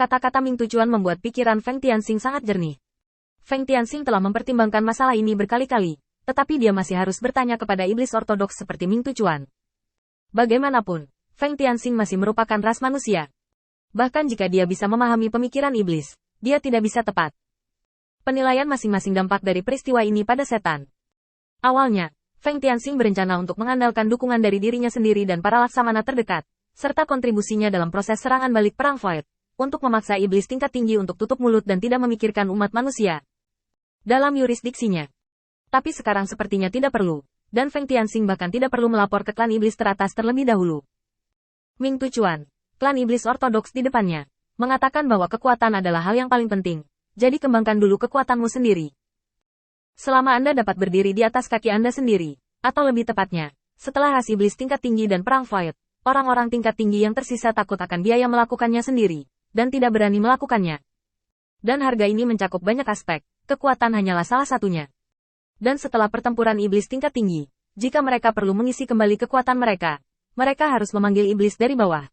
Kata-kata Ming Tujuan membuat pikiran Feng Tianxing sangat jernih. Feng Tianxing telah mempertimbangkan masalah ini berkali-kali, tetapi dia masih harus bertanya kepada iblis ortodoks seperti Ming Tujuan. Bagaimanapun, Feng Tianxing masih merupakan ras manusia. Bahkan jika dia bisa memahami pemikiran iblis, dia tidak bisa tepat penilaian masing-masing dampak dari peristiwa ini pada setan. Awalnya, Feng Tianxing berencana untuk mengandalkan dukungan dari dirinya sendiri dan para laksamana terdekat, serta kontribusinya dalam proses serangan balik perang Void, untuk memaksa iblis tingkat tinggi untuk tutup mulut dan tidak memikirkan umat manusia dalam yurisdiksinya. Tapi sekarang sepertinya tidak perlu, dan Feng Tianxing bahkan tidak perlu melapor ke klan iblis teratas terlebih dahulu. Ming Tujuan, klan iblis ortodoks di depannya, mengatakan bahwa kekuatan adalah hal yang paling penting, jadi kembangkan dulu kekuatanmu sendiri. Selama Anda dapat berdiri di atas kaki Anda sendiri, atau lebih tepatnya, setelah ras iblis tingkat tinggi dan perang Void, orang-orang tingkat tinggi yang tersisa takut akan biaya melakukannya sendiri, dan tidak berani melakukannya. Dan harga ini mencakup banyak aspek, kekuatan hanyalah salah satunya. Dan setelah pertempuran iblis tingkat tinggi, jika mereka perlu mengisi kembali kekuatan mereka, mereka harus memanggil iblis dari bawah.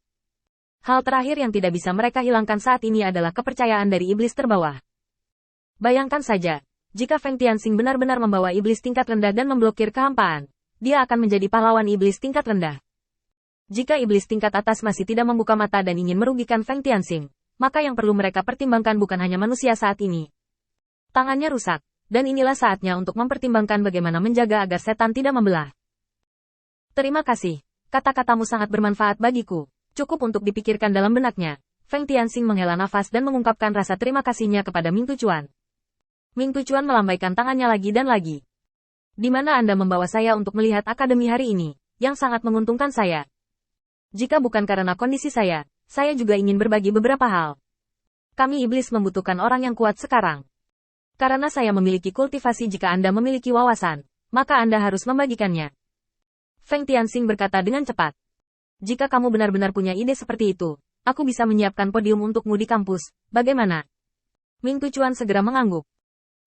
Hal terakhir yang tidak bisa mereka hilangkan saat ini adalah kepercayaan dari iblis terbawah. Bayangkan saja, jika Feng Tianxing benar-benar membawa iblis tingkat rendah dan memblokir kehampaan, dia akan menjadi pahlawan iblis tingkat rendah. Jika iblis tingkat atas masih tidak membuka mata dan ingin merugikan Feng Tianxing, maka yang perlu mereka pertimbangkan bukan hanya manusia saat ini. Tangannya rusak, dan inilah saatnya untuk mempertimbangkan bagaimana menjaga agar setan tidak membelah. Terima kasih, kata-katamu sangat bermanfaat bagiku. Cukup untuk dipikirkan dalam benaknya. Feng Tianxing menghela nafas dan mengungkapkan rasa terima kasihnya kepada Ming Tujuan. Ming Tujuan melambaikan tangannya lagi dan lagi. Di mana Anda membawa saya untuk melihat akademi hari ini, yang sangat menguntungkan saya. Jika bukan karena kondisi saya juga ingin berbagi beberapa hal. Kami iblis membutuhkan orang yang kuat sekarang. Karena saya memiliki kultivasi, jika Anda memiliki wawasan, maka Anda harus membagikannya. Feng Tianxing berkata dengan cepat. Jika kamu benar-benar punya ide seperti itu, aku bisa menyiapkan podium untukmu di kampus, bagaimana? Ming Tujuan segera mengangguk.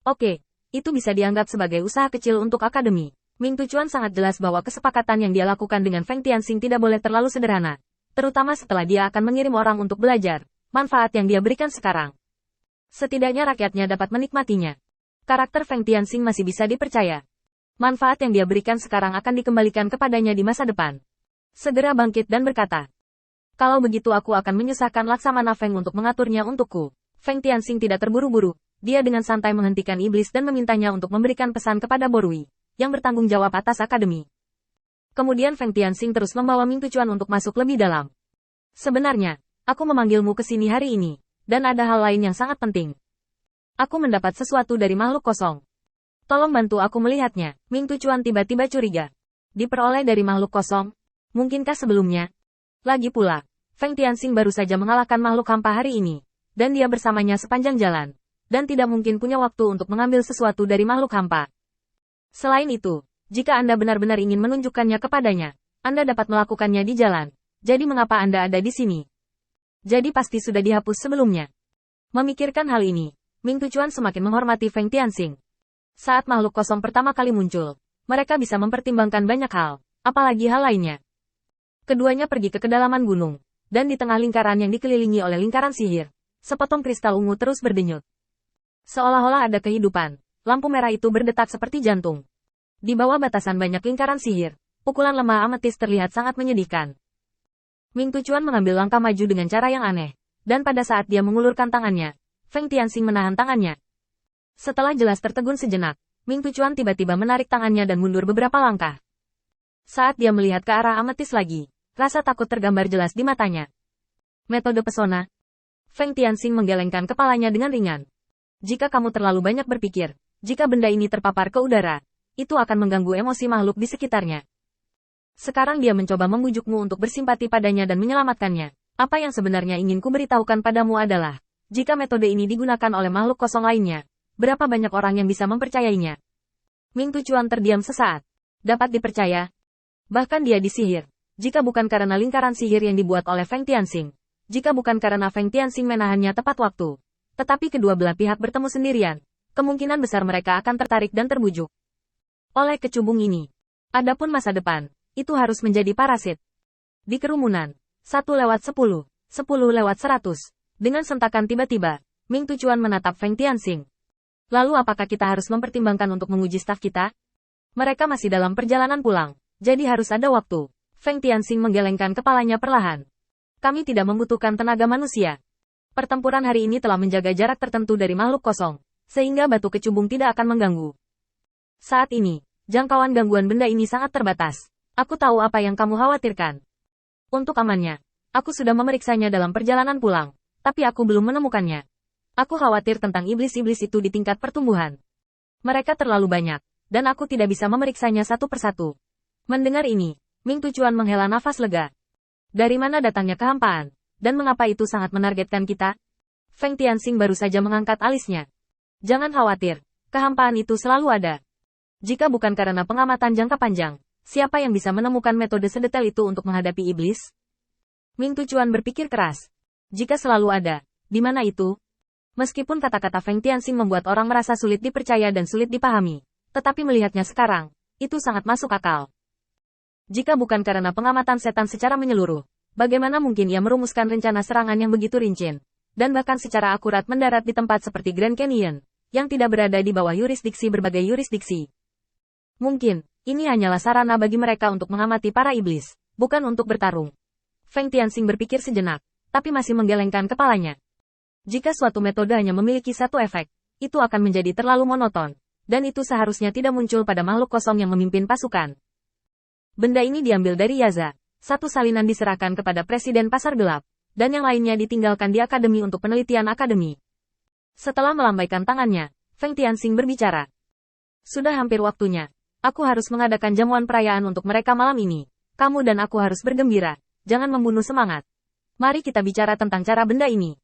Oke, itu bisa dianggap sebagai usaha kecil untuk akademi. Ming Tujuan sangat jelas bahwa kesepakatan yang dia lakukan dengan Feng Tianxing tidak boleh terlalu sederhana, terutama setelah dia akan mengirim orang untuk belajar, manfaat yang dia berikan sekarang. Setidaknya rakyatnya dapat menikmatinya. Karakter Feng Tianxing masih bisa dipercaya. Manfaat yang dia berikan sekarang akan dikembalikan kepadanya di masa depan. Segera bangkit dan berkata, kalau begitu aku akan menyusahkan Laksamana Feng untuk mengaturnya untukku. Feng Tianxing tidak terburu-buru. Dia dengan santai menghentikan iblis dan memintanya untuk memberikan pesan kepada Borui, yang bertanggung jawab atas akademi. Kemudian Feng Tianxing terus membawa Ming Tujuan untuk masuk lebih dalam. Sebenarnya, aku memanggilmu ke sini hari ini, dan ada hal lain yang sangat penting. Aku mendapat sesuatu dari makhluk kosong. Tolong bantu aku melihatnya. Ming Tujuan tiba-tiba curiga. Diperoleh dari makhluk kosong? Mungkinkah sebelumnya? Lagi pula, Feng Tianxing baru saja mengalahkan makhluk hampa hari ini, dan dia bersamanya sepanjang jalan, dan tidak mungkin punya waktu untuk mengambil sesuatu dari makhluk hampa. Selain itu, jika Anda benar-benar ingin menunjukkannya kepadanya, Anda dapat melakukannya di jalan. Jadi mengapa Anda ada di sini? Jadi pasti sudah dihapus sebelumnya. Memikirkan hal ini, Ming Tujuan semakin menghormati Feng Tianxing. Saat makhluk kosong pertama kali muncul, mereka bisa mempertimbangkan banyak hal, apalagi hal lainnya. Keduanya pergi ke kedalaman gunung, dan di tengah lingkaran yang dikelilingi oleh lingkaran sihir, sepotong kristal ungu terus berdenyut. Seolah-olah ada kehidupan, lampu merah itu berdetak seperti jantung. Di bawah batasan banyak lingkaran sihir, pukulan lemah ametis terlihat sangat menyedihkan. Ming Tujuan mengambil langkah maju dengan cara yang aneh, dan pada saat dia mengulurkan tangannya, Feng Tianxing menahan tangannya. Setelah jelas tertegun sejenak, Ming Tujuan tiba-tiba menarik tangannya dan mundur beberapa langkah. Saat dia melihat ke arah ametis lagi, rasa takut tergambar jelas di matanya. Metode pesona. Feng Tianxing menggelengkan kepalanya dengan ringan. Jika kamu terlalu banyak berpikir, jika benda ini terpapar ke udara, itu akan mengganggu emosi makhluk di sekitarnya. Sekarang dia mencoba membujukmu untuk bersimpati padanya dan menyelamatkannya. Apa yang sebenarnya ingin kuberitahukan padamu adalah, jika metode ini digunakan oleh makhluk kosong lainnya, berapa banyak orang yang bisa mempercayainya? Ming Tujuan terdiam sesaat. Dapat dipercaya? Bahkan dia disihir. Jika bukan karena lingkaran sihir yang dibuat oleh Feng Tianxing, jika bukan karena Feng Tianxing menahannya tepat waktu, tetapi kedua belah pihak bertemu sendirian, kemungkinan besar mereka akan tertarik dan terbujuk oleh kecubung ini. Adapun masa depan, itu harus menjadi parasit. Di kerumunan, 1/10, 10/100, Dengan sentakan tiba-tiba, Ming Tujuan menatap Feng Tianxing. Lalu apakah kita harus mempertimbangkan untuk menguji staf kita? Mereka masih dalam perjalanan pulang, jadi harus ada waktu. Feng Tianxing menggelengkan kepalanya perlahan. Kami tidak membutuhkan tenaga manusia. Pertempuran hari ini telah menjaga jarak tertentu dari makhluk kosong, sehingga batu kecubung tidak akan mengganggu. Saat ini, jangkauan gangguan benda ini sangat terbatas. Aku tahu apa yang kamu khawatirkan. Untuk amannya, aku sudah memeriksanya dalam perjalanan pulang, tapi aku belum menemukannya. Aku khawatir tentang iblis-iblis itu di tingkat pertumbuhan. Mereka terlalu banyak, dan aku tidak bisa memeriksanya satu persatu. Mendengar ini, Ming Tujuan menghela nafas lega. Dari mana datangnya kehampaan, dan mengapa itu sangat menargetkan kita? Feng Tianxing baru saja mengangkat alisnya. Jangan khawatir, kehampaan itu selalu ada. Jika bukan karena pengamatan jangka panjang, siapa yang bisa menemukan metode sedetail itu untuk menghadapi iblis? Ming Tujuan berpikir keras. Jika selalu ada, di mana itu? Meskipun kata-kata Feng Tianxing membuat orang merasa sulit dipercaya dan sulit dipahami, tetapi melihatnya sekarang, itu sangat masuk akal. Jika bukan karena pengamatan setan secara menyeluruh, bagaimana mungkin ia merumuskan rencana serangan yang begitu rinci, dan bahkan secara akurat mendarat di tempat seperti Grand Canyon, yang tidak berada di bawah yurisdiksi berbagai yurisdiksi. Mungkin, ini hanyalah sarana bagi mereka untuk mengamati para iblis, bukan untuk bertarung. Feng Tianxing berpikir sejenak, tapi masih menggelengkan kepalanya. Jika suatu metode hanya memiliki satu efek, itu akan menjadi terlalu monoton, dan itu seharusnya tidak muncul pada makhluk kosong yang memimpin pasukan. Benda ini diambil dari Yaza, satu salinan diserahkan kepada Presiden Pasar Gelap, dan yang lainnya ditinggalkan di Akademi untuk penelitian akademi. Setelah melambaikan tangannya, Feng Tianxing berbicara. Sudah hampir waktunya. Aku harus mengadakan jamuan perayaan untuk mereka malam ini. Kamu dan aku harus bergembira. Jangan membunuh semangat. Mari kita bicara tentang cara benda ini.